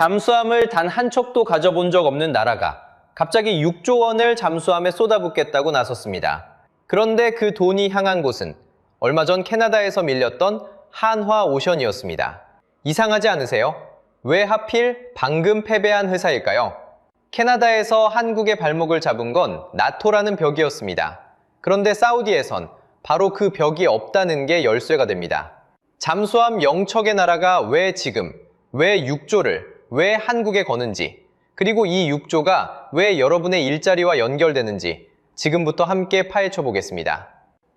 잠수함을 단 한 척도 가져본 적 없는 나라가 갑자기 6조 원을 잠수함에 쏟아붓겠다고 나섰습니다. 그런데 그 돈이 향한 곳은 얼마 전 캐나다에서 밀렸던 한화오션이었습니다. 이상하지 않으세요? 왜 하필 방금 패배한 회사일까요? 캐나다에서 한국의 발목을 잡은 건 나토라는 벽이었습니다. 그런데 사우디에선 바로 그 벽이 없다는 게 열쇠가 됩니다. 잠수함 영척의 나라가 왜 지금, 왜 6조를, 왜 한국에 거는지, 그리고 이 6조가 왜 여러분의 일자리와 연결되는지 지금부터 함께 파헤쳐 보겠습니다.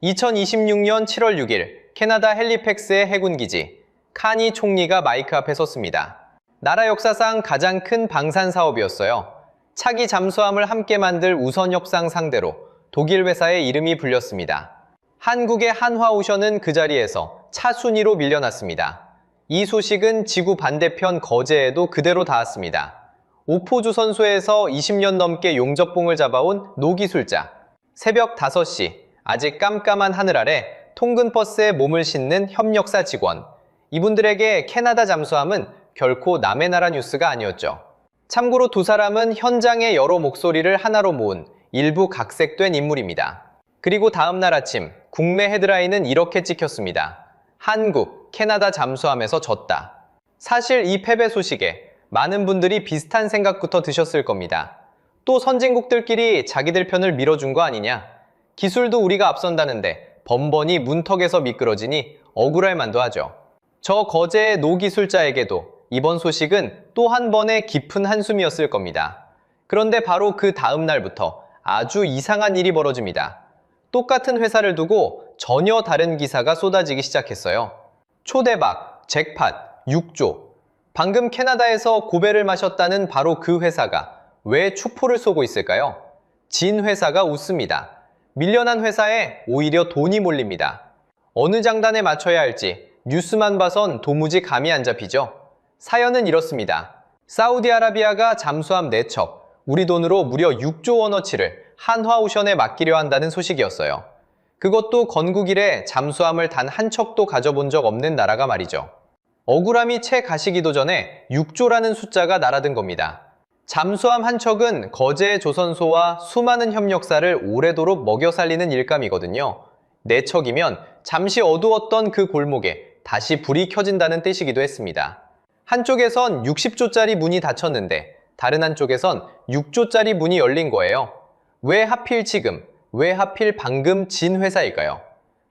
2026년 7월 6일 캐나다 헬리팩스의 해군기지, 카니 총리가 마이크 앞에 섰습니다. 나라 역사상 가장 큰 방산 사업이었어요. 차기 잠수함을 함께 만들 우선 협상 상대로 독일 회사의 이름이 불렸습니다. 한국의 한화오션은 그 자리에서 차순위로 밀려났습니다. 이 소식은 지구 반대편 거제에도 그대로 닿았습니다. 오포주선소에서 20년 넘게 용접봉을 잡아온 노기술자. 새벽 5시, 아직 깜깜한 하늘 아래 통근버스에 몸을 싣는 협력사 직원. 이분들에게 캐나다 잠수함은 결코 남의 나라 뉴스가 아니었죠. 참고로 두 사람은 현장의 여러 목소리를 하나로 모은 일부 각색된 인물입니다. 그리고 다음 날 아침, 국내 헤드라인은 이렇게 찍혔습니다. 한국, 캐나다 잠수함에서 졌다. 사실 이 패배 소식에 많은 분들이 비슷한 생각부터 드셨을 겁니다. 또 선진국들끼리 자기들 편을 밀어준 거 아니냐? 기술도 우리가 앞선다는데 번번이 문턱에서 미끄러지니 억울할 만도 하죠. 저 거제의 노기술자에게도 이번 소식은 또 한 번의 깊은 한숨이었을 겁니다. 그런데 바로 그 다음 날부터 아주 이상한 일이 벌어집니다. 똑같은 회사를 두고 전혀 다른 기사가 쏟아지기 시작했어요. 초대박, 잭팟, 6조. 방금 캐나다에서 고배를 마셨다는 바로 그 회사가 왜 추포를 쏘고 있을까요? 진 회사가 웃습니다. 밀려난 회사에 오히려 돈이 몰립니다. 어느 장단에 맞춰야 할지 뉴스만 봐선 도무지 감이 안 잡히죠. 사연은 이렇습니다. 사우디아라비아가 잠수함 4척, 우리 돈으로 무려 6조 원어치를 한화오션에 맡기려 한다는 소식이었어요. 그것도 건국 이래 잠수함을 단 한 척도 가져본 적 없는 나라가 말이죠. 억울함이 채 가시기도 전에 6조라는 숫자가 날아든 겁니다. 잠수함 한 척은 거제의 조선소와 수많은 협력사를 오래도록 먹여 살리는 일감이거든요. 4척이면 잠시 어두웠던 그 골목에 다시 불이 켜진다는 뜻이기도 했습니다. 한쪽에선 60조짜리 문이 닫혔는데 다른 한쪽에선 6조짜리 문이 열린 거예요. 왜 하필 지금, 왜 하필 방금 진 회사일까요?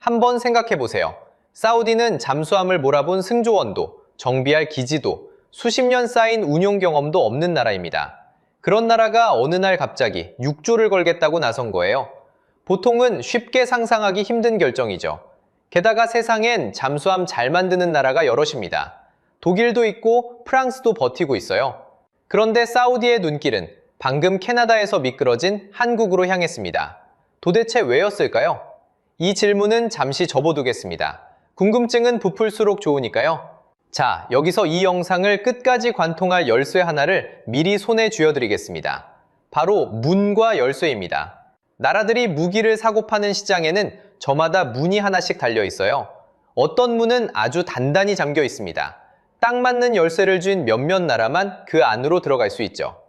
한번 생각해 보세요. 사우디는 잠수함을 몰아본 승조원도, 정비할 기지도, 수십 년 쌓인 운용 경험도 없는 나라입니다. 그런 나라가 어느 날 갑자기 6조를 걸겠다고 나선 거예요. 보통은 쉽게 상상하기 힘든 결정이죠. 게다가 세상엔 잠수함 잘 만드는 나라가 여럿입니다. 독일도 있고 프랑스도 버티고 있어요. 그런데 사우디의 눈길은 방금 캐나다에서 미끄러진 한국으로 향했습니다. 도대체 왜였을까요? 이 질문은 잠시 접어두겠습니다. 궁금증은 부풀수록 좋으니까요. 자, 여기서 이 영상을 끝까지 관통할 열쇠 하나를 미리 손에 쥐어드리겠습니다. 바로 문과 열쇠입니다. 나라들이 무기를 사고 파는 시장에는 저마다 문이 하나씩 달려 있어요. 어떤 문은 아주 단단히 잠겨 있습니다. 딱 맞는 열쇠를 쥔 몇몇 나라만 그 안으로 들어갈 수 있죠.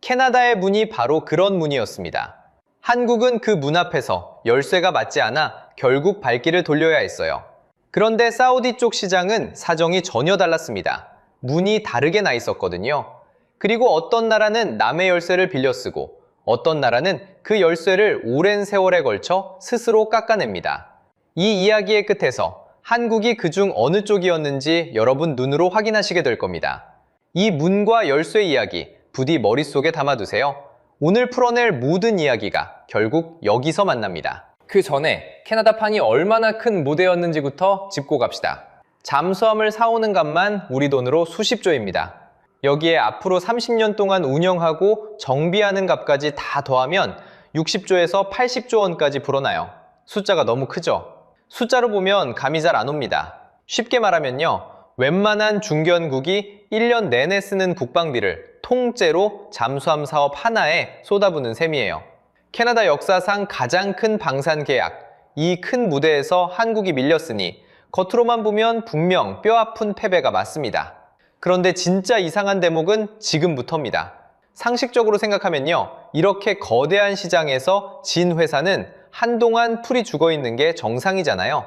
캐나다의 문이 바로 그런 문이었습니다. 한국은 그 문 앞에서 열쇠가 맞지 않아 결국 발길을 돌려야 했어요. 그런데 사우디 쪽 시장은 사정이 전혀 달랐습니다. 문이 다르게 나 있었거든요. 그리고 어떤 나라는 남의 열쇠를 빌려 쓰고 어떤 나라는 그 열쇠를 오랜 세월에 걸쳐 스스로 깎아냅니다. 이 이야기의 끝에서 한국이 그중 어느 쪽이었는지 여러분 눈으로 확인하시게 될 겁니다. 이 문과 열쇠 이야기 부디 머릿속에 담아두세요. 오늘 풀어낼 모든 이야기가 결국 여기서 만납니다. 그 전에 캐나다판이 얼마나 큰 무대였는지부터 짚고 갑시다. 잠수함을 사오는 값만 우리 돈으로 수십조입니다. 여기에 앞으로 30년 동안 운영하고 정비하는 값까지 다 더하면 60조에서 80조 원까지 불어나요. 숫자가 너무 크죠? 숫자로 보면 감이 잘 안 옵니다. 쉽게 말하면요, 웬만한 중견국이 1년 내내 쓰는 국방비를 통째로 잠수함 사업 하나에 쏟아부는 셈이에요. 캐나다 역사상 가장 큰 방산 계약, 이 큰 무대에서 한국이 밀렸으니 겉으로만 보면 분명 뼈아픈 패배가 맞습니다. 그런데 진짜 이상한 대목은 지금부터입니다. 상식적으로 생각하면요, 이렇게 거대한 시장에서 진 회사는 한동안 풀이 죽어 있는 게 정상이잖아요.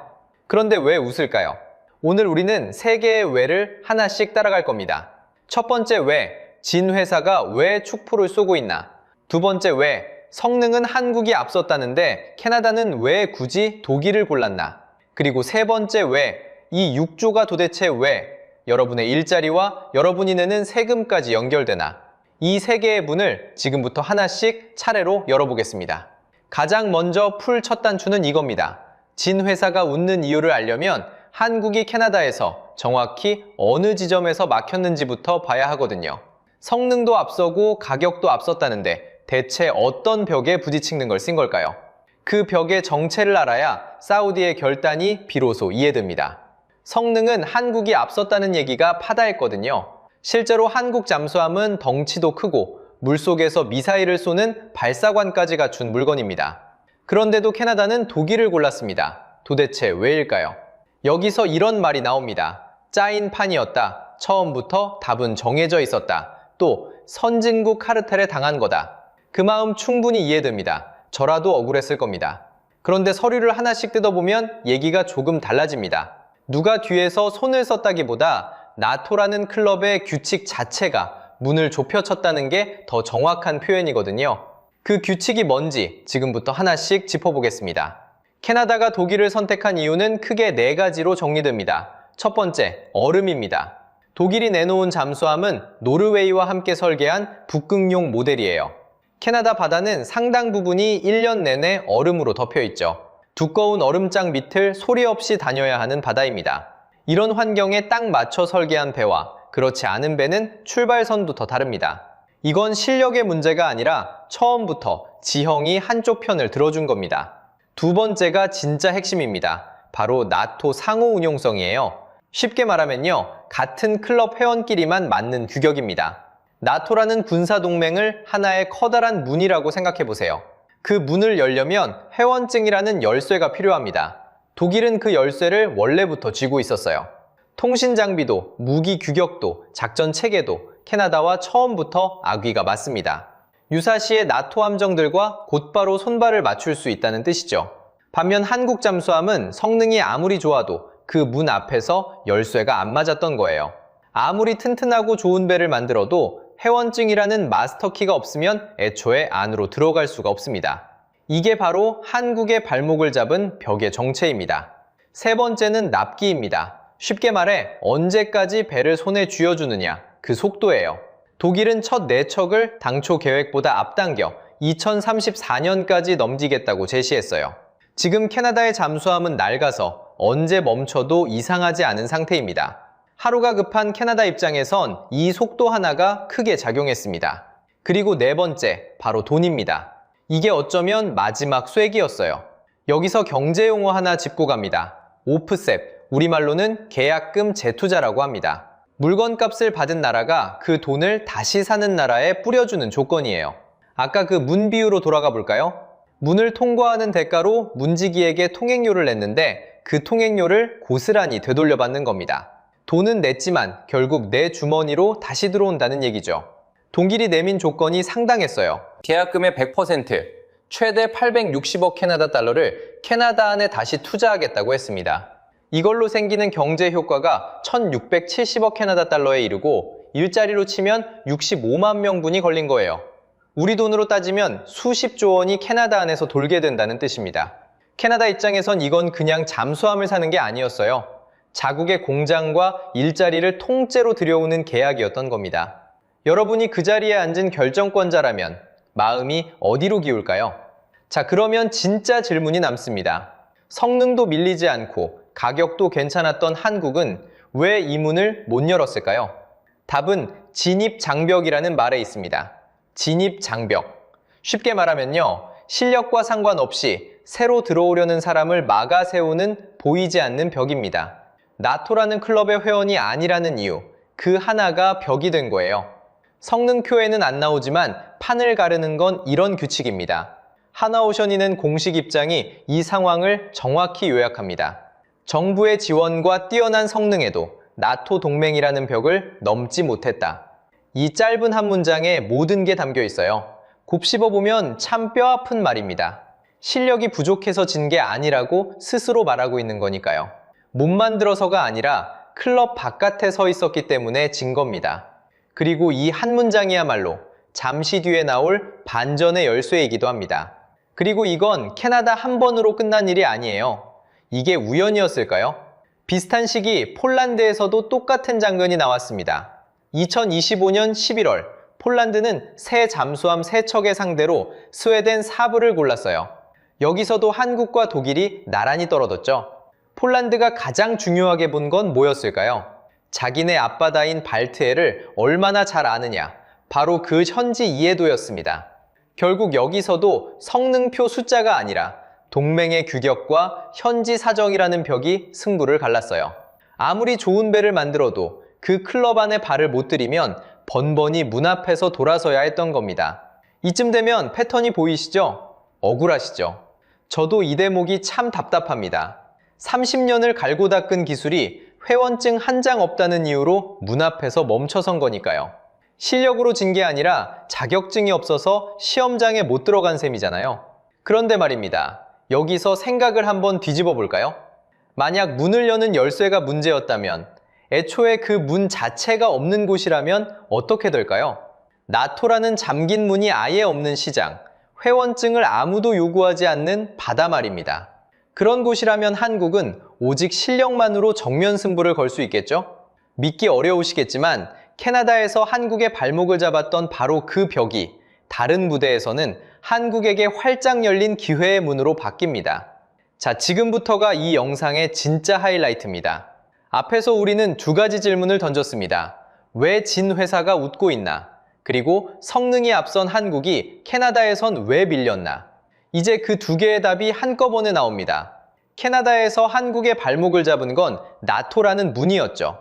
그런데 왜 웃을까요? 오늘 우리는 세 개의 왜를 하나씩 따라갈 겁니다. 첫 번째 왜, 진 회사가 왜 축포를 쏘고 있나? 두 번째 왜, 성능은 한국이 앞섰다는데 캐나다는 왜 굳이 독일을 골랐나? 그리고 세 번째 왜, 이 6조가 도대체 왜 여러분의 일자리와 여러분이 내는 세금까지 연결되나? 이 세 개의 문을 지금부터 하나씩 차례로 열어보겠습니다. 가장 먼저 풀 첫 단추는 이겁니다. 진 회사가 웃는 이유를 알려면 한국이 캐나다에서 정확히 어느 지점에서 막혔는지부터 봐야 하거든요. 성능도 앞서고 가격도 앞섰다는데 대체 어떤 벽에 부딪히는 걸 쓴 걸까요? 그 벽의 정체를 알아야 사우디의 결단이 비로소 이해됩니다. 성능은 한국이 앞섰다는 얘기가 파다했거든요. 실제로 한국 잠수함은 덩치도 크고 물속에서 미사일을 쏘는 발사관까지 갖춘 물건입니다. 그런데도 캐나다는 독일을 골랐습니다. 도대체 왜일까요? 여기서 이런 말이 나옵니다. 짜인 판이었다. 처음부터 답은 정해져 있었다. 또 선진국 카르텔에 당한 거다. 그 마음 충분히 이해됩니다. 저라도 억울했을 겁니다. 그런데 서류를 하나씩 뜯어보면 얘기가 조금 달라집니다. 누가 뒤에서 손을 썼다기보다 나토라는 클럽의 규칙 자체가 문을 좁혀쳤다는 게 더 정확한 표현이거든요. 그 규칙이 뭔지 지금부터 하나씩 짚어보겠습니다. 캐나다가 독일을 선택한 이유는 크게 네 가지로 정리됩니다. 첫 번째, 얼음입니다. 독일이 내놓은 잠수함은 노르웨이와 함께 설계한 북극용 모델이에요. 캐나다 바다는 상당 부분이 1년 내내 얼음으로 덮여 있죠. 두꺼운 얼음장 밑을 소리 없이 다녀야 하는 바다입니다. 이런 환경에 딱 맞춰 설계한 배와 그렇지 않은 배는 출발선부터 다릅니다. 이건 실력의 문제가 아니라 처음부터 지형이 한쪽 편을 들어준 겁니다. 두 번째가 진짜 핵심입니다. 바로 나토 상호 운용성이에요. 쉽게 말하면요, 같은 클럽 회원끼리만 맞는 규격입니다. 나토라는 군사동맹을 하나의 커다란 문이라고 생각해보세요. 그 문을 열려면 회원증이라는 열쇠가 필요합니다. 독일은 그 열쇠를 원래부터 쥐고 있었어요. 통신 장비도, 무기 규격도, 작전 체계도 캐나다와 처음부터 아귀가 맞습니다. 유사시의 나토 함정들과 곧바로 손발을 맞출 수 있다는 뜻이죠. 반면 한국 잠수함은 성능이 아무리 좋아도 그 문 앞에서 열쇠가 안 맞았던 거예요. 아무리 튼튼하고 좋은 배를 만들어도 회원증이라는 마스터키가 없으면 애초에 안으로 들어갈 수가 없습니다. 이게 바로 한국의 발목을 잡은 벽의 정체입니다. 세 번째는 납기입니다. 쉽게 말해 언제까지 배를 손에 쥐어주느냐, 그 속도예요. 독일은 첫 4척을 당초 계획보다 앞당겨 2034년까지 넘기겠다고 제시했어요. 지금 캐나다의 잠수함은 낡아서 언제 멈춰도 이상하지 않은 상태입니다. 하루가 급한 캐나다 입장에선 이 속도 하나가 크게 작용했습니다. 그리고 네 번째, 바로 돈입니다. 이게 어쩌면 마지막 쐐기였어요. 여기서 경제용어 하나 짚고 갑니다. 오프셋, 우리말로는 계약금 재투자라고 합니다. 물건값을 받은 나라가 그 돈을 다시 사는 나라에 뿌려주는 조건이에요. 아까 그 문 비유로 돌아가 볼까요? 문을 통과하는 대가로 문지기에게 통행료를 냈는데 그 통행료를 고스란히 되돌려받는 겁니다. 돈은 냈지만 결국 내 주머니로 다시 들어온다는 얘기죠. 독일이 내민 조건이 상당했어요. 계약금의 100%, 최대 860억 캐나다 달러를 캐나다 안에 다시 투자하겠다고 했습니다. 이걸로 생기는 경제 효과가 1670억 캐나다 달러에 이르고 일자리로 치면 65만 명분이 걸린 거예요. 우리 돈으로 따지면 수십조 원이 캐나다 안에서 돌게 된다는 뜻입니다. 캐나다 입장에선 이건 그냥 잠수함을 사는 게 아니었어요. 자국의 공장과 일자리를 통째로 들여오는 계약이었던 겁니다. 여러분이 그 자리에 앉은 결정권자라면 마음이 어디로 기울까요? 자, 그러면 진짜 질문이 남습니다. 성능도 밀리지 않고 가격도 괜찮았던 한국은 왜 이 문을 못 열었을까요? 답은 진입장벽이라는 말에 있습니다. 진입장벽. 쉽게 말하면요, 실력과 상관없이 새로 들어오려는 사람을 막아 세우는 보이지 않는 벽입니다. 나토라는 클럽의 회원이 아니라는 이유, 그 하나가 벽이 된 거예요. 성능표에는 안 나오지만 판을 가르는 건 이런 규칙입니다. 하나오션이는 공식 입장이 이 상황을 정확히 요약합니다. 정부의 지원과 뛰어난 성능에도 나토 동맹이라는 벽을 넘지 못했다. 이 짧은 한 문장에 모든 게 담겨 있어요. 곱씹어보면 참 뼈아픈 말입니다. 실력이 부족해서 진 게 아니라고 스스로 말하고 있는 거니까요. 못 만들어서가 아니라 클럽 바깥에 서 있었기 때문에 진 겁니다. 그리고 이 한 문장이야말로 잠시 뒤에 나올 반전의 열쇠이기도 합니다. 그리고 이건 캐나다 한 번으로 끝난 일이 아니에요. 이게 우연이었을까요? 비슷한 시기 폴란드에서도 똑같은 장면이 나왔습니다. 2025년 11월 폴란드는 새 잠수함 3척의 상대로 스웨덴 사브를 골랐어요. 여기서도 한국과 독일이 나란히 떨어졌죠. 폴란드가 가장 중요하게 본 건 뭐였을까요? 자기네 앞바다인 발트해를 얼마나 잘 아느냐, 바로 그 현지 이해도였습니다. 결국 여기서도 성능표 숫자가 아니라 동맹의 규격과 현지 사정이라는 벽이 승부를 갈랐어요. 아무리 좋은 배를 만들어도 그 클럽 안에 발을 못 들이면 번번이 문 앞에서 돌아서야 했던 겁니다. 이쯤 되면 패턴이 보이시죠? 억울하시죠? 저도 이 대목이 참 답답합니다. 30년을 갈고 닦은 기술이 회원증 한 장 없다는 이유로 문 앞에서 멈춰선 거니까요. 실력으로 진 게 아니라 자격증이 없어서 시험장에 못 들어간 셈이잖아요. 그런데 말입니다. 여기서 생각을 한번 뒤집어 볼까요? 만약 문을 여는 열쇠가 문제였다면, 애초에 그 문 자체가 없는 곳이라면 어떻게 될까요? 나토라는 잠긴 문이 아예 없는 시장, 회원증을 아무도 요구하지 않는 바다 말입니다. 그런 곳이라면 한국은 오직 실력만으로 정면 승부를 걸 수 있겠죠? 믿기 어려우시겠지만 캐나다에서 한국의 발목을 잡았던 바로 그 벽이 다른 무대에서는 한국에게 활짝 열린 기회의 문으로 바뀝니다. 자, 지금부터가 이 영상의 진짜 하이라이트입니다. 앞에서 우리는 두 가지 질문을 던졌습니다. 왜 진 회사가 웃고 있나? 그리고 성능이 앞선 한국이 캐나다에선 왜 밀렸나? 이제 그 두 개의 답이 한꺼번에 나옵니다. 캐나다에서 한국의 발목을 잡은 건 나토라는 문이었죠.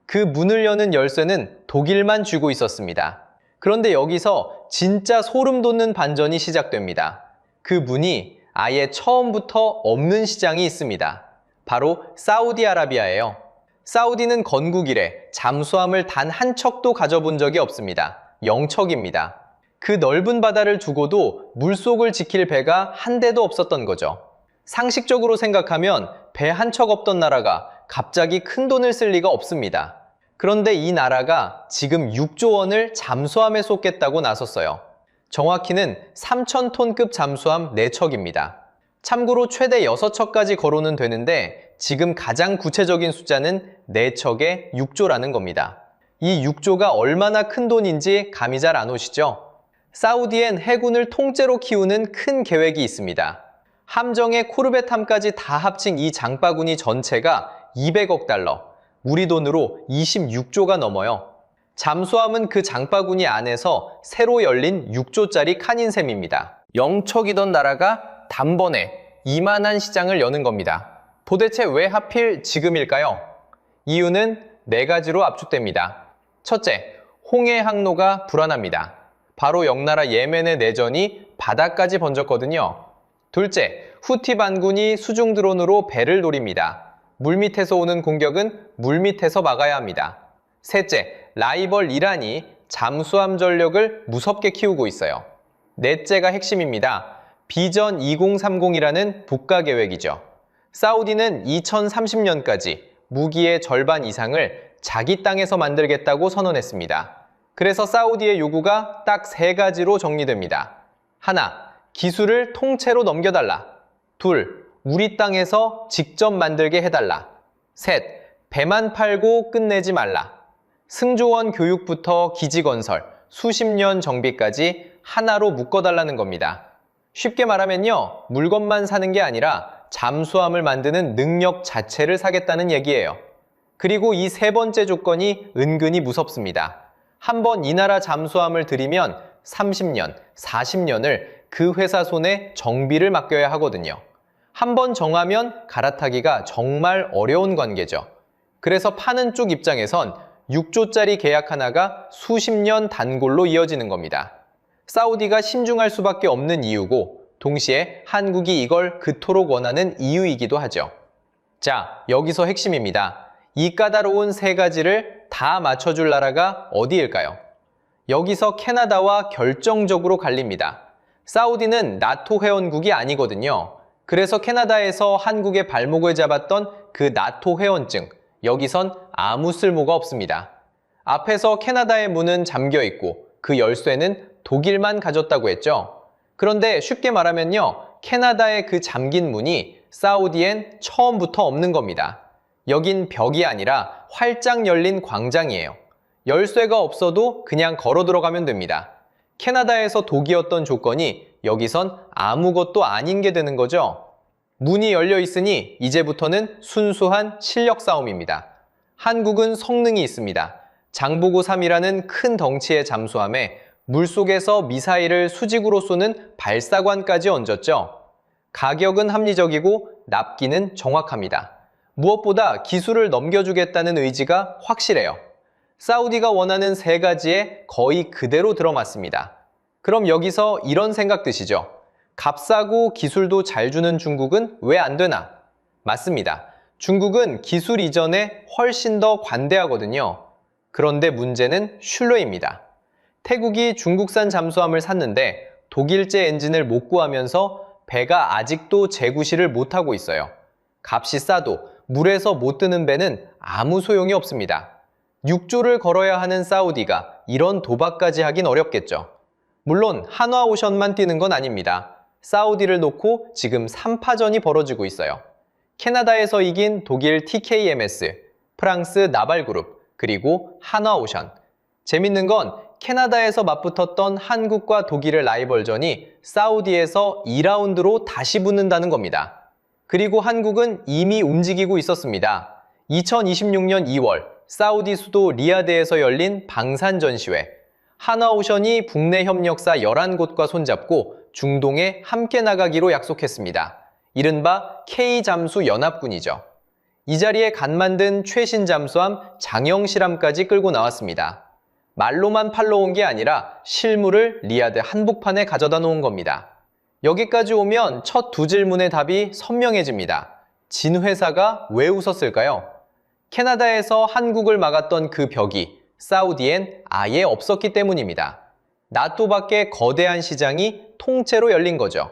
그 문을 여는 열쇠는 독일만 쥐고 있었습니다. 그런데 여기서 진짜 소름 돋는 반전이 시작됩니다. 그 문이 아예 처음부터 없는 시장이 있습니다. 바로 사우디아라비아예요. 사우디는 건국 이래 잠수함을 단 한 척도 가져본 적이 없습니다. 0척입니다. 그 넓은 바다를 두고도 물속을 지킬 배가 한 대도 없었던 거죠. 상식적으로 생각하면 배 한 척 없던 나라가 갑자기 큰 돈을 쓸 리가 없습니다. 그런데 이 나라가 지금 6조 원을 잠수함에 쏟겠다고 나섰어요. 정확히는 3,000톤급 잠수함 4척입니다. 참고로 최대 6척까지 거론은 되는데 지금 가장 구체적인 숫자는 4척에 6조라는 겁니다. 이 6조가 얼마나 큰 돈인지 감이 잘 안 오시죠? 사우디엔 해군을 통째로 키우는 큰 계획이 있습니다. 함정에 코르벳함까지 다 합친 이 장바구니 전체가 200억 달러, 우리 돈으로 26조가 넘어요. 잠수함은 그 장바구니 안에서 새로 열린 6조짜리 칸인 셈입니다. 0척이던 나라가 단번에 이만한 시장을 여는 겁니다. 도대체 왜 하필 지금일까요? 이유는 4가지로 압축됩니다. 첫째, 홍해 항로가 불안합니다. 바로 영나라 예멘의 내전이 바다까지 번졌거든요. 둘째, 후티 반군이 수중 드론으로 배를 노립니다. 물밑에서 오는 공격은 물밑에서 막아야 합니다. 셋째, 라이벌 이란이 잠수함 전력을 무섭게 키우고 있어요. 넷째가 핵심입니다. 비전 2030이라는 국가 계획이죠. 사우디는 2030년까지 무기의 절반 이상을 자기 땅에서 만들겠다고 선언했습니다. 그래서 사우디의 요구가 딱 3가지로 정리됩니다. 하나, 기술을 통째로 넘겨달라. 둘, 우리 땅에서 직접 만들게 해달라. 셋, 배만 팔고 끝내지 말라. 승조원 교육부터 기지 건설, 수십 년 정비까지 하나로 묶어달라는 겁니다. 쉽게 말하면요, 물건만 사는 게 아니라 잠수함을 만드는 능력 자체를 사겠다는 얘기예요. 그리고 이 3번째 조건이 은근히 무섭습니다. 한번 이 나라 잠수함을 들이면 30년, 40년을 그 회사 손에 정비를 맡겨야 하거든요. 한번 정하면 갈아타기가 정말 어려운 관계죠. 그래서 파는 쪽 입장에선 6조짜리 계약 하나가 수십 년 단골로 이어지는 겁니다. 사우디가 신중할 수밖에 없는 이유고 동시에 한국이 이걸 그토록 원하는 이유이기도 하죠. 자, 여기서 핵심입니다. 이 까다로운 세 가지를 다 맞춰줄 나라가 어디일까요? 여기서 캐나다와 결정적으로 갈립니다. 사우디는 나토 회원국이 아니거든요. 그래서 캐나다에서 한국의 발목을 잡았던 그 나토 회원증, 여기선 아무 쓸모가 없습니다. 앞에서 캐나다의 문은 잠겨 있고 그 열쇠는 독일만 가졌다고 했죠. 그런데 쉽게 말하면요, 캐나다의 그 잠긴 문이 사우디엔 처음부터 없는 겁니다. 여긴 벽이 아니라 활짝 열린 광장이에요. 열쇠가 없어도 그냥 걸어 들어가면 됩니다. 캐나다에서 독이었던 조건이 여기선 아무것도 아닌 게 되는 거죠. 문이 열려 있으니 이제부터는 순수한 실력 싸움입니다. 한국은 성능이 있습니다. 장보고 3이라는 큰 덩치의 잠수함에 물속에서 미사일을 수직으로 쏘는 발사관까지 얹었죠. 가격은 합리적이고 납기는 정확합니다. 무엇보다 기술을 넘겨주겠다는 의지가 확실해요. 사우디가 원하는 세 가지에 거의 그대로 들어맞습니다. 그럼 여기서 이런 생각 드시죠? 값싸고 기술도 잘 주는 중국은 왜 안 되나? 맞습니다. 중국은 기술 이전에 훨씬 더 관대하거든요. 그런데 문제는 슐레입니다. 태국이 중국산 잠수함을 샀는데 독일제 엔진을 못 구하면서 배가 아직도 재구시를 못하고 있어요. 값이 싸도 물에서 못 뜨는 배는 아무 소용이 없습니다. 6조를 걸어야 하는 사우디가 이런 도박까지 하긴 어렵겠죠. 물론 한화오션만 뛰는 건 아닙니다. 사우디를 놓고 지금 3파전이 벌어지고 있어요. 캐나다에서 이긴 독일 TKMS, 프랑스 나발그룹, 그리고 한화오션. 재밌는 건 캐나다에서 맞붙었던 한국과 독일의 라이벌전이 사우디에서 2라운드로 다시 붙는다는 겁니다. 그리고 한국은 이미 움직이고 있었습니다. 2026년 2월 사우디 수도 리야드에서 열린 방산 전시회. 한화오션이 국내 협력사 11곳과 손잡고 중동에 함께 나가기로 약속했습니다. 이른바 K잠수연합군이죠. 이 자리에 갓 만든 최신 잠수함 장영실함까지 끌고 나왔습니다. 말로만 팔러 온 게 아니라 실물을 리야드 한복판에 가져다 놓은 겁니다. 여기까지 오면 첫 두 질문의 답이 선명해집니다. 진 회사가 왜 웃었을까요? 캐나다에서 한국을 막았던 그 벽이 사우디엔 아예 없었기 때문입니다. 나토 밖의 거대한 시장이 통째로 열린 거죠.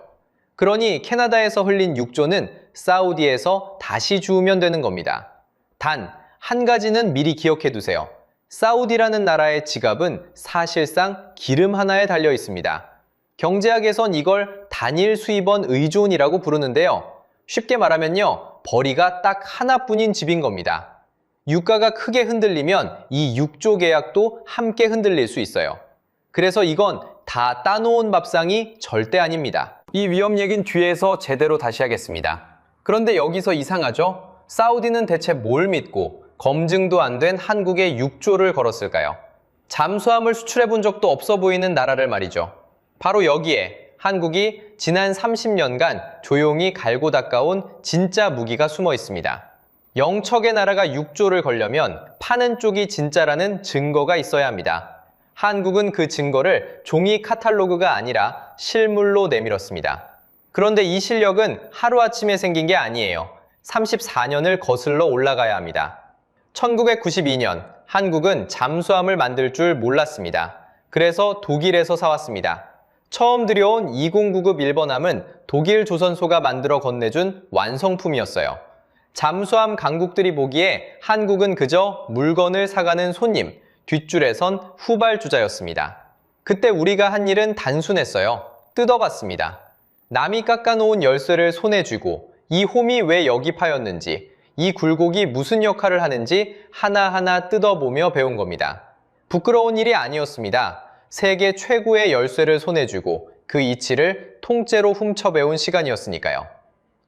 그러니 캐나다에서 흘린 6조는 사우디에서 다시 주우면 되는 겁니다. 단, 한 가지는 미리 기억해 두세요. 사우디라는 나라의 지갑은 사실상 기름 하나에 달려 있습니다. 경제학에선 이걸 단일 수입원 의존이라고 부르는데요. 쉽게 말하면요, 벌이가 딱 하나뿐인 집인 겁니다. 유가가 크게 흔들리면 이 6조 계약도 함께 흔들릴 수 있어요. 그래서 이건 다 따놓은 밥상이 절대 아닙니다. 이 위험 얘긴 뒤에서 제대로 다시 하겠습니다. 그런데 여기서 이상하죠? 사우디는 대체 뭘 믿고 검증도 안 된 한국에 6조를 걸었을까요? 잠수함을 수출해 본 적도 없어 보이는 나라를 말이죠. 바로 여기에 한국이 지난 30년간 조용히 갈고 닦아온 진짜 무기가 숨어 있습니다. 영척의 나라가 6조를 걸려면 파는 쪽이 진짜라는 증거가 있어야 합니다. 한국은 그 증거를 종이 카탈로그가 아니라 실물로 내밀었습니다. 그런데 이 실력은 하루아침에 생긴 게 아니에요. 34년을 거슬러 올라가야 합니다. 1992년 한국은 잠수함을 만들 줄 몰랐습니다. 그래서 독일에서 사왔습니다. 처음 들여온 2099급 1번함은 독일 조선소가 만들어 건네준 완성품이었어요. 잠수함 강국들이 보기에 한국은 그저 물건을 사가는 손님, 뒷줄에선 후발주자였습니다. 그때 우리가 한 일은 단순했어요. 뜯어봤습니다. 남이 깎아놓은 열쇠를 손에 쥐고 이 홈이 왜 여기 파였는지, 이 굴곡이 무슨 역할을 하는지 하나하나 뜯어보며 배운 겁니다. 부끄러운 일이 아니었습니다. 세계 최고의 열쇠를 손에 쥐고 그 이치를 통째로 훔쳐배운 시간이었으니까요.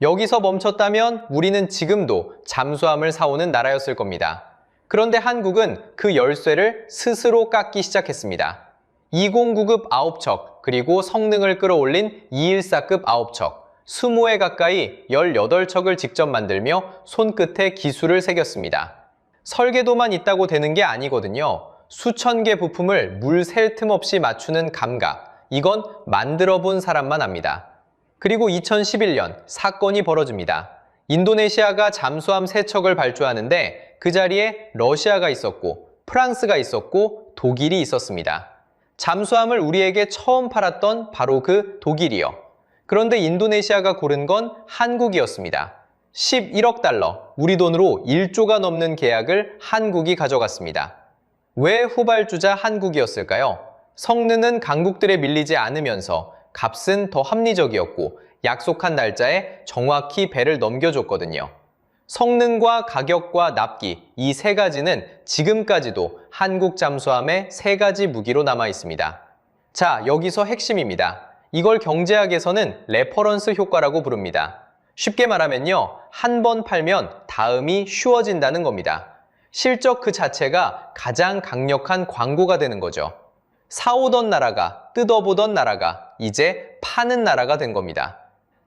여기서 멈췄다면 우리는 지금도 잠수함을 사오는 나라였을 겁니다. 그런데 한국은 그 열쇠를 스스로 깎기 시작했습니다. 209급 9척, 그리고 성능을 끌어올린 214급 9척, 20회 가까이 18척을 직접 만들며 손끝에 기술을 새겼습니다. 설계도만 있다고 되는 게 아니거든요. 수천 개 부품을 물 셀 틈 없이 맞추는 감각, 이건 만들어 본 사람만 압니다. 그리고 2011년 사건이 벌어집니다. 인도네시아가 잠수함 3척을 발주하는데 그 자리에 러시아가 있었고 프랑스가 있었고 독일이 있었습니다. 잠수함을 우리에게 처음 팔았던 바로 그 독일이요. 그런데 인도네시아가 고른 건 한국이었습니다. 11억 달러, 우리 돈으로 1조가 넘는 계약을 한국이 가져갔습니다. 왜 후발주자 한국이었을까요? 성능은 강국들에 밀리지 않으면서 값은 더 합리적이었고 약속한 날짜에 정확히 배를 넘겨줬거든요. 성능과 가격과 납기, 이 세 가지는 지금까지도 한국 잠수함의 세 가지 무기로 남아 있습니다. 자, 여기서 핵심입니다. 이걸 경제학에서는 레퍼런스 효과라고 부릅니다. 쉽게 말하면요, 한 번 팔면 다음이 쉬워진다는 겁니다. 실적 그 자체가 가장 강력한 광고가 되는 거죠. 사오던 나라가, 뜯어보던 나라가 이제 파는 나라가 된 겁니다.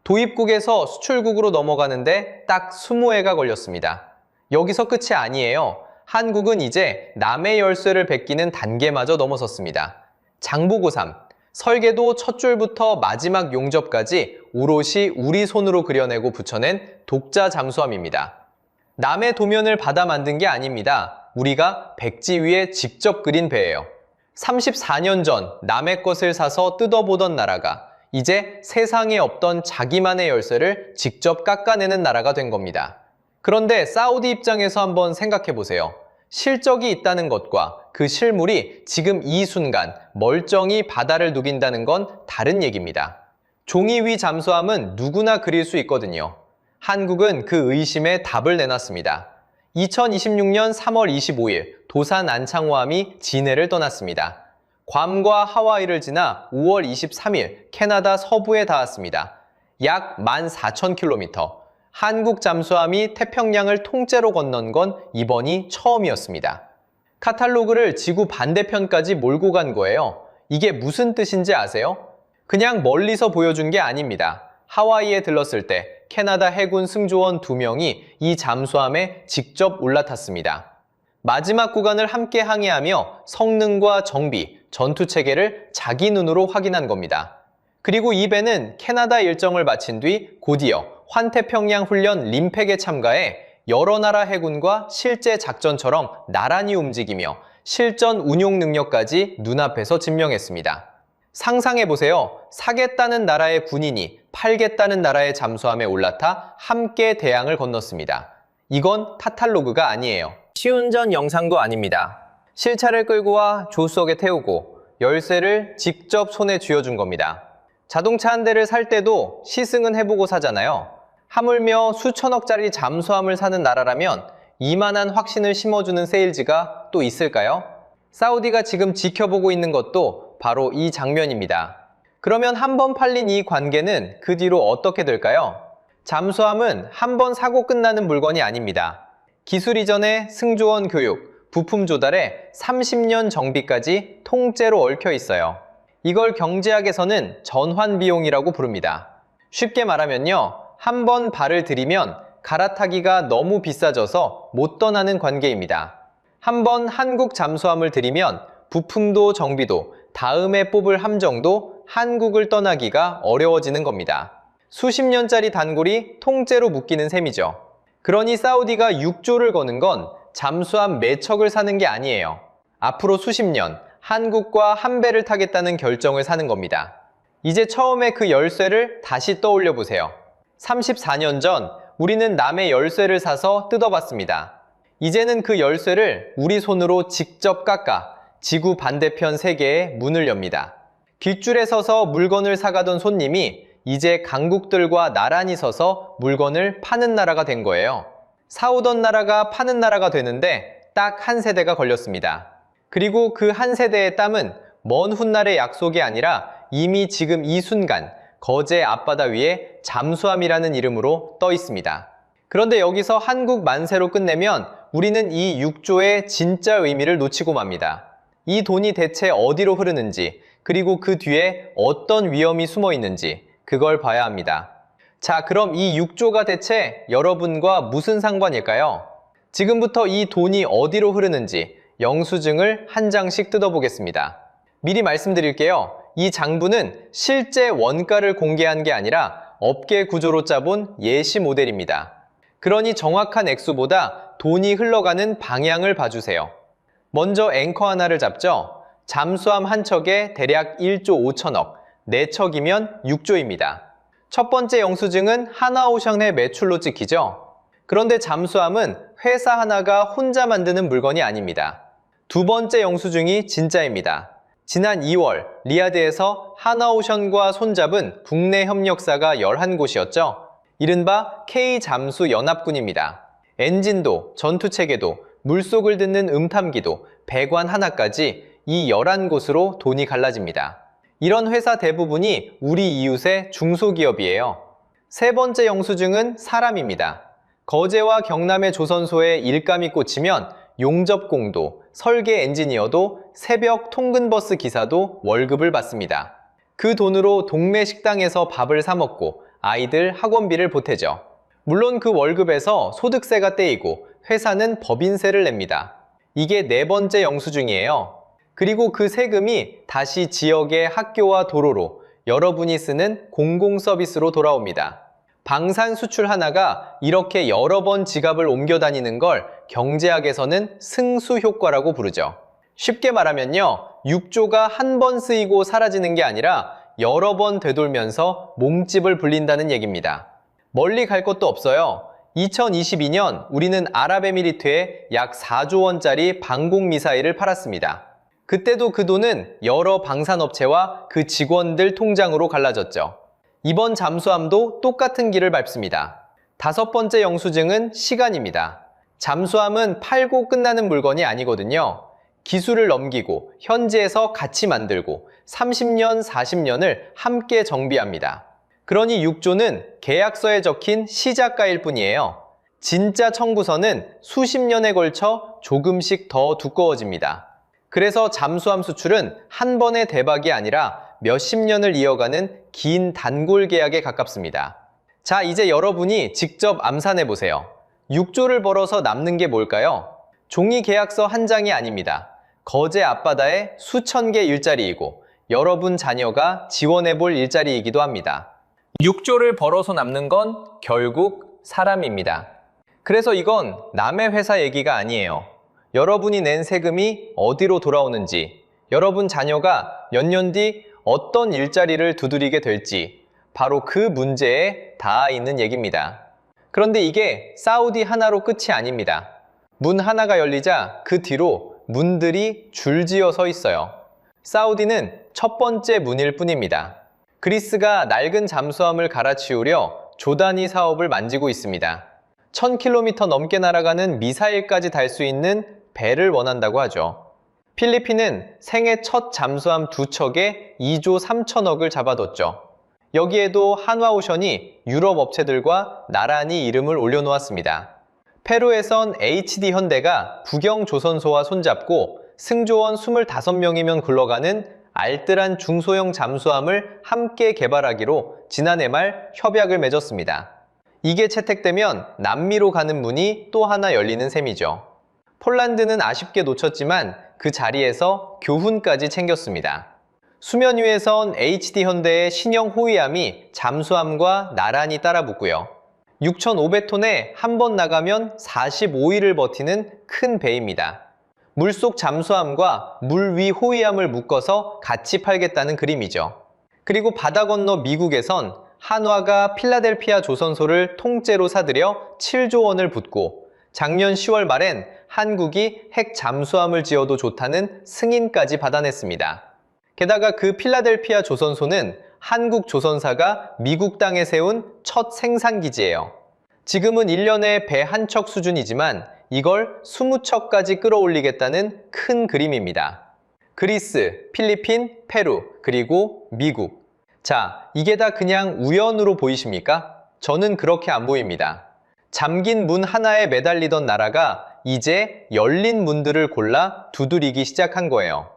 도입국에서 수출국으로 넘어가는데 딱 20해가 걸렸습니다. 여기서 끝이 아니에요. 한국은 이제 남의 열쇠를 베끼는 단계마저 넘어섰습니다. 장보고삼, 설계도 첫 줄부터 마지막 용접까지 오롯이 우리 손으로 그려내고 붙여낸 독자 잠수함입니다. 남의 도면을 받아 만든 게 아닙니다. 우리가 백지 위에 직접 그린 배예요. 34년 전 남의 것을 사서 뜯어보던 나라가 이제 세상에 없던 자기만의 열쇠를 직접 깎아내는 나라가 된 겁니다. 그런데 사우디 입장에서 한번 생각해 보세요. 실적이 있다는 것과 그 실물이 지금 이 순간 멀쩡히 바다를 누빈다는 건 다른 얘기입니다. 종이 위 잠수함은 누구나 그릴 수 있거든요. 한국은 그 의심에 답을 내놨습니다. 2026년 3월 25일 도산 안창호함이 진해를 떠났습니다. 괌과 하와이를 지나 5월 23일 캐나다 서부에 닿았습니다. 약 14,000km. 한국 잠수함이 태평양을 통째로 건넌 건 이번이 처음이었습니다. 카탈로그를 지구 반대편까지 몰고 간 거예요. 이게 무슨 뜻인지 아세요? 그냥 멀리서 보여준 게 아닙니다. 하와이에 들렀을 때 캐나다 해군 승조원 2명이 이 잠수함에 직접 올라탔습니다. 마지막 구간을 함께 항해하며 성능과 정비, 전투체계를 자기 눈으로 확인한 겁니다. 그리고 이 배는 캐나다 일정을 마친 뒤 곧이어 환태평양 훈련 림팩에 참가해 여러 나라 해군과 실제 작전처럼 나란히 움직이며 실전 운용 능력까지 눈앞에서 증명했습니다. 상상해보세요. 사겠다는 나라의 군인이 팔겠다는 나라의 잠수함에 올라타 함께 대양을 건넜습니다. 이건 카탈로그가 아니에요. 시운전 영상도 아닙니다. 실차를 끌고 와 조수석에 태우고 열쇠를 직접 손에 쥐어준 겁니다. 자동차 한 대를 살 때도 시승은 해보고 사잖아요. 하물며 수천억짜리 잠수함을 사는 나라라면 이만한 확신을 심어주는 세일즈가 또 있을까요? 사우디가 지금 지켜보고 있는 것도 바로 이 장면입니다. 그러면 한 번 팔린 이 관계는 그 뒤로 어떻게 될까요? 잠수함은 한 번 사고 끝나는 물건이 아닙니다. 기술 이전에 승조원 교육, 부품 조달에 30년 정비까지 통째로 얽혀 있어요. 이걸 경제학에서는 전환 비용이라고 부릅니다. 쉽게 말하면요, 한 번 발을 들이면 갈아타기가 너무 비싸져서 못 떠나는 관계입니다. 한 번 한국 잠수함을 들이면 부품도 정비도 다음에 뽑을 함정도 한국을 떠나기가 어려워지는 겁니다. 수십 년짜리 단골이 통째로 묶이는 셈이죠. 그러니 사우디가 6조를 거는 건 잠수함 매척을 사는 게 아니에요. 앞으로 수십 년 한국과 한 배를 타겠다는 결정을 사는 겁니다. 이제 처음에 그 열쇠를 다시 떠올려 보세요. 34년 전 우리는 남의 열쇠를 사서 뜯어봤습니다. 이제는 그 열쇠를 우리 손으로 직접 깎아 지구 반대편 세계에 문을 엽니다. 뒷줄에 서서 물건을 사가던 손님이 이제 강국들과 나란히 서서 물건을 파는 나라가 된 거예요. 사오던 나라가 파는 나라가 되는데 딱 한 세대가 걸렸습니다. 그리고 그 한 세대의 땀은 먼 훗날의 약속이 아니라 이미 지금 이 순간 거제 앞바다 위에 잠수함이라는 이름으로 떠 있습니다. 그런데 여기서 한국 만세로 끝내면 우리는 이 6조의 진짜 의미를 놓치고 맙니다. 이 돈이 대체 어디로 흐르는지, 그리고 그 뒤에 어떤 위험이 숨어 있는지 그걸 봐야 합니다. 자, 그럼 이 6조가 대체 여러분과 무슨 상관일까요? 지금부터 이 돈이 어디로 흐르는지 영수증을 한 장씩 뜯어보겠습니다. 미리 말씀드릴게요. 이 장부는 실제 원가를 공개한 게 아니라 업계 구조로 짜본 예시 모델입니다. 그러니 정확한 액수보다 돈이 흘러가는 방향을 봐주세요. 먼저 앵커 하나를 잡죠. 잠수함 한 척에 대략 1조 5천억, 4척이면 6조입니다. 첫 번째 영수증은 하나오션의 매출로 찍히죠. 그런데 잠수함은 회사 하나가 혼자 만드는 물건이 아닙니다. 두 번째 영수증이 진짜입니다. 지난 2월 리야드에서 하나오션과 손잡은 국내 협력사가 11곳이었죠. 이른바 K잠수연합군입니다. 엔진도, 전투체계도, 물속을 듣는 음탐기도, 배관 하나까지 이 11곳으로 돈이 갈라집니다. 이런 회사 대부분이 우리 이웃의 중소기업이에요. 세 번째 영수증은 사람입니다. 거제와 경남의 조선소에 일감이 꽂히면 용접공도, 설계 엔지니어도, 새벽 통근버스 기사도 월급을 받습니다. 그 돈으로 동네 식당에서 밥을 사 먹고 아이들 학원비를 보태죠. 물론 그 월급에서 소득세가 떼이고 회사는 법인세를 냅니다. 이게 네 번째 영수증이에요. 그리고 그 세금이 다시 지역의 학교와 도로로 여러분이 쓰는 공공서비스로 돌아옵니다. 방산 수출 하나가 이렇게 여러 번 지갑을 옮겨 다니는 걸 경제학에서는 승수 효과라고 부르죠. 쉽게 말하면요, 6조가 한 번 쓰이고 사라지는 게 아니라 여러 번 되돌면서 몸집을 불린다는 얘기입니다. 멀리 갈 것도 없어요. 2022년 우리는 아랍에미리트에 약 4조 원짜리 방공 미사일을 팔았습니다. 그때도 그 돈은 여러 방산업체와 그 직원들 통장으로 갈라졌죠. 이번 잠수함도 똑같은 길을 밟습니다. 다섯 번째 영수증은 시간입니다. 잠수함은 팔고 끝나는 물건이 아니거든요. 기술을 넘기고 현지에서 같이 만들고 30년, 40년을 함께 정비합니다. 그러니 6조는 계약서에 적힌 시작가일 뿐이에요. 진짜 청구서는 수십 년에 걸쳐 조금씩 더 두꺼워집니다. 그래서 잠수함 수출은 한 번의 대박이 아니라 몇십 년을 이어가는 긴 단골 계약에 가깝습니다. 자, 이제 여러분이 직접 암산해 보세요. 6조를 벌어서 남는 게 뭘까요? 종이 계약서 한 장이 아닙니다. 거제 앞바다의 수천 개 일자리이고 여러분 자녀가 지원해 볼 일자리이기도 합니다. 6조를 벌어서 남는 건 결국 사람입니다. 그래서 이건 남의 회사 얘기가 아니에요. 여러분이 낸 세금이 어디로 돌아오는지, 여러분 자녀가 몇 년 뒤 어떤 일자리를 두드리게 될지 바로 그 문제에 닿아 있는 얘기입니다. 그런데 이게 사우디 하나로 끝이 아닙니다. 문 하나가 열리자 그 뒤로 문들이 줄지어 서 있어요. 사우디는 첫 번째 문일 뿐입니다. 그리스가 낡은 잠수함을 갈아치우려 조단위 사업을 만지고 있습니다. 1000km 넘게 날아가는 미사일까지 달 수 있는 배를 원한다고 하죠. 필리핀은 생애 첫 잠수함 2척에 2조 3천억을 잡아뒀죠. 여기에도 한화오션이 유럽 업체들과 나란히 이름을 올려놓았습니다. 페루에선 HD 현대가 국영조선소와 손잡고 승조원 25명이면 굴러가는 알뜰한 중소형 잠수함을 함께 개발하기로 지난해 말 협약을 맺었습니다. 이게 채택되면 남미로 가는 문이 또 하나 열리는 셈이죠. 폴란드는 아쉽게 놓쳤지만 그 자리에서 교훈까지 챙겼습니다. 수면 위에선 HD 현대의 신형 호위함이 잠수함과 나란히 따라붙고요. 6,500톤에 한 번 나가면 45일을 버티는 큰 배입니다. 물속 잠수함과 물 위 호위함을 묶어서 같이 팔겠다는 그림이죠. 그리고 바다 건너 미국에선 한화가 필라델피아 조선소를 통째로 사들여 7조 원을 붓고 작년 10월 말엔 한국이 핵 잠수함을 지어도 좋다는 승인까지 받아냈습니다. 게다가 그 필라델피아 조선소는 한국 조선사가 미국 땅에 세운 첫 생산기지예요. 지금은 1년에 배 한 척 수준이지만 이걸 20척까지 끌어올리겠다는 큰 그림입니다. 그리스, 필리핀, 페루, 그리고 미국. 자, 이게 다 그냥 우연으로 보이십니까? 저는 그렇게 안 보입니다. 잠긴 문 하나에 매달리던 나라가 이제 열린 문들을 골라 두드리기 시작한 거예요.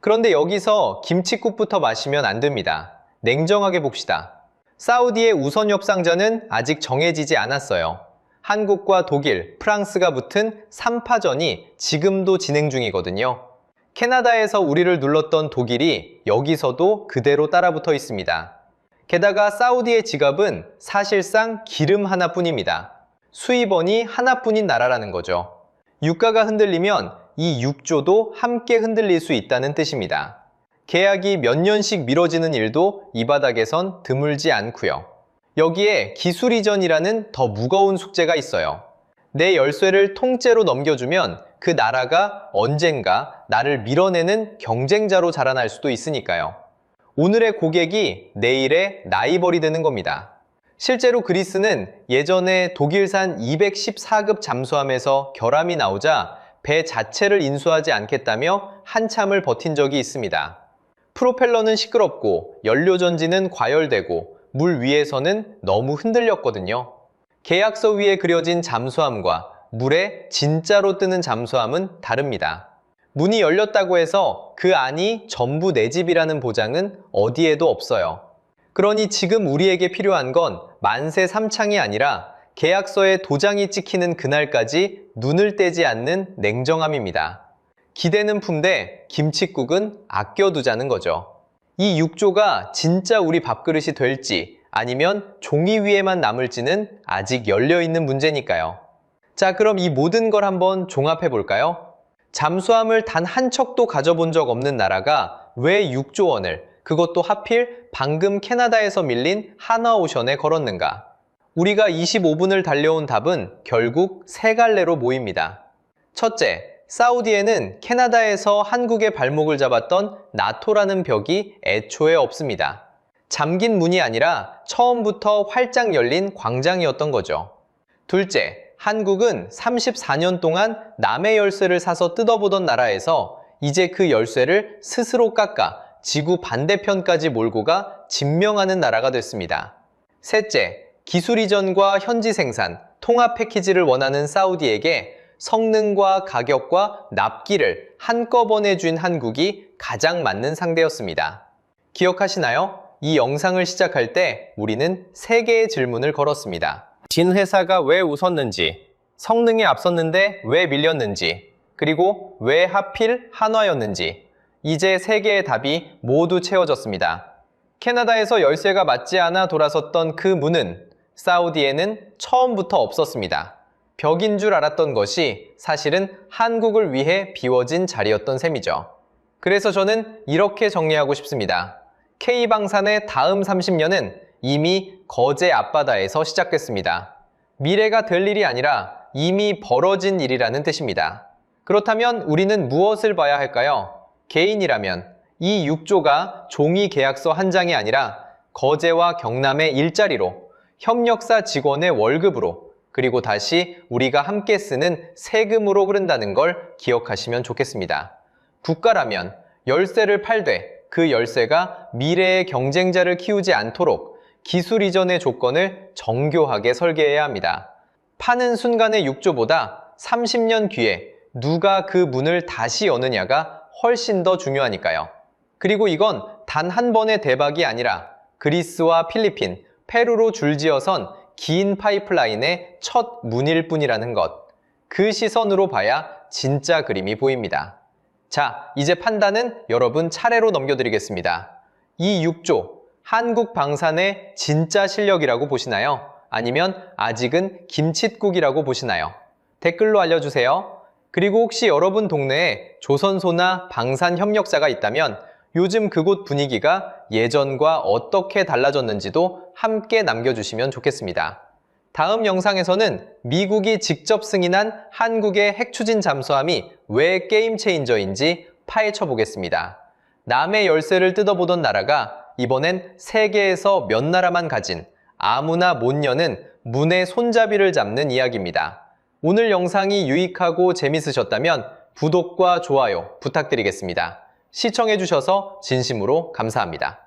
그런데 여기서 김칫국부터 마시면 안 됩니다. 냉정하게 봅시다. 사우디의 우선 협상자는 아직 정해지지 않았어요. 한국과 독일, 프랑스가 붙은 3파전이 지금도 진행 중이거든요. 캐나다에서 우리를 눌렀던 독일이 여기서도 그대로 따라붙어 있습니다. 게다가 사우디의 지갑은 사실상 기름 하나뿐입니다. 수입원이 하나뿐인 나라라는 거죠. 유가가 흔들리면 이 6조도 함께 흔들릴 수 있다는 뜻입니다. 계약이 몇 년씩 미뤄지는 일도 이 바닥에선 드물지 않고요. 여기에 기술 이전이라는 더 무거운 숙제가 있어요. 내 열쇠를 통째로 넘겨주면 그 나라가 언젠가 나를 밀어내는 경쟁자로 자라날 수도 있으니까요. 오늘의 고객이 내일의 라이벌이 되는 겁니다. 실제로 그리스는 예전에 독일산 214급 잠수함에서 결함이 나오자 배 자체를 인수하지 않겠다며 한참을 버틴 적이 있습니다. 프로펠러는 시끄럽고 연료전지는 과열되고 물 위에서는 너무 흔들렸거든요. 계약서 위에 그려진 잠수함과 물에 진짜로 뜨는 잠수함은 다릅니다. 문이 열렸다고 해서 그 안이 전부 내 집이라는 보장은 어디에도 없어요. 그러니 지금 우리에게 필요한 건 만세 삼창이 아니라 계약서에 도장이 찍히는 그날까지 눈을 떼지 않는 냉정함입니다. 기대는 품되 김칫국은 아껴두자는 거죠. 이 6조가 진짜 우리 밥그릇이 될지 아니면 종이 위에만 남을지는 아직 열려있는 문제니까요. 자, 그럼 이 모든 걸 한번 종합해 볼까요? 잠수함을 단 한 척도 가져본 적 없는 나라가 왜 6조 원을, 그것도 하필 방금 캐나다에서 밀린 하나오션에 걸었는가? 우리가 25분을 달려온 답은 결국 세 갈래로 모입니다. 첫째, 사우디에는 캐나다에서 한국의 발목을 잡았던 나토라는 벽이 애초에 없습니다. 잠긴 문이 아니라 처음부터 활짝 열린 광장이었던 거죠. 둘째, 한국은 34년 동안 남의 열쇠를 사서 뜯어보던 나라에서 이제 그 열쇠를 스스로 깎아 지구 반대편까지 몰고 가 증명하는 나라가 됐습니다. 셋째, 기술 이전과 현지 생산, 통합 패키지를 원하는 사우디에게 성능과 가격과 납기를 한꺼번에 준 한국이 가장 맞는 상대였습니다. 기억하시나요? 이 영상을 시작할 때 우리는 세 개의 질문을 걸었습니다. 진회사가 왜 웃었는지, 성능에 앞섰는데 왜 밀렸는지, 그리고 왜 하필 한화였는지. 이제 세 개의 답이 모두 채워졌습니다. 캐나다에서 열쇠가 맞지 않아 돌아섰던 그 문은 사우디에는 처음부터 없었습니다. 벽인 줄 알았던 것이 사실은 한국을 위해 비워진 자리였던 셈이죠. 그래서 저는 이렇게 정리하고 싶습니다. K방산의 다음 30년은 이미 거제 앞바다에서 시작됐습니다. 미래가 될 일이 아니라 이미 벌어진 일이라는 뜻입니다. 그렇다면 우리는 무엇을 봐야 할까요? 개인이라면 이 6조가 종이 계약서 한 장이 아니라 거제와 경남의 일자리로, 협력사 직원의 월급으로, 그리고 다시 우리가 함께 쓰는 세금으로 흐른다는 걸 기억하시면 좋겠습니다. 국가라면 열쇠를 팔되 그 열쇠가 미래의 경쟁자를 키우지 않도록 기술 이전의 조건을 정교하게 설계해야 합니다. 파는 순간의 6조보다 30년 뒤에 누가 그 문을 다시 여느냐가 훨씬 더 중요하니까요. 그리고 이건 단 한 번의 대박이 아니라 그리스와 필리핀, 페루로 줄지어선 긴 파이프라인의 첫 문일 뿐이라는 것. 그 시선으로 봐야 진짜 그림이 보입니다. 자, 이제 판단은 여러분 차례로 넘겨드리겠습니다. 이 6조, 한국 방산의 진짜 실력이라고 보시나요? 아니면 아직은 김칫국이라고 보시나요? 댓글로 알려주세요. 그리고 혹시 여러분 동네에 조선소나 방산 협력사가 있다면 요즘 그곳 분위기가 예전과 어떻게 달라졌는지도 함께 남겨주시면 좋겠습니다. 다음 영상에서는 미국이 직접 승인한 한국의 핵추진 잠수함이 왜 게임 체인저인지 파헤쳐 보겠습니다. 남의 열쇠를 뜯어보던 나라가 이번엔 세계에서 몇 나라만 가진 아무나 못 여는 문의 손잡이를 잡는 이야기입니다. 오늘 영상이 유익하고 재밌으셨다면 구독과 좋아요 부탁드리겠습니다. 시청해주셔서 진심으로 감사합니다.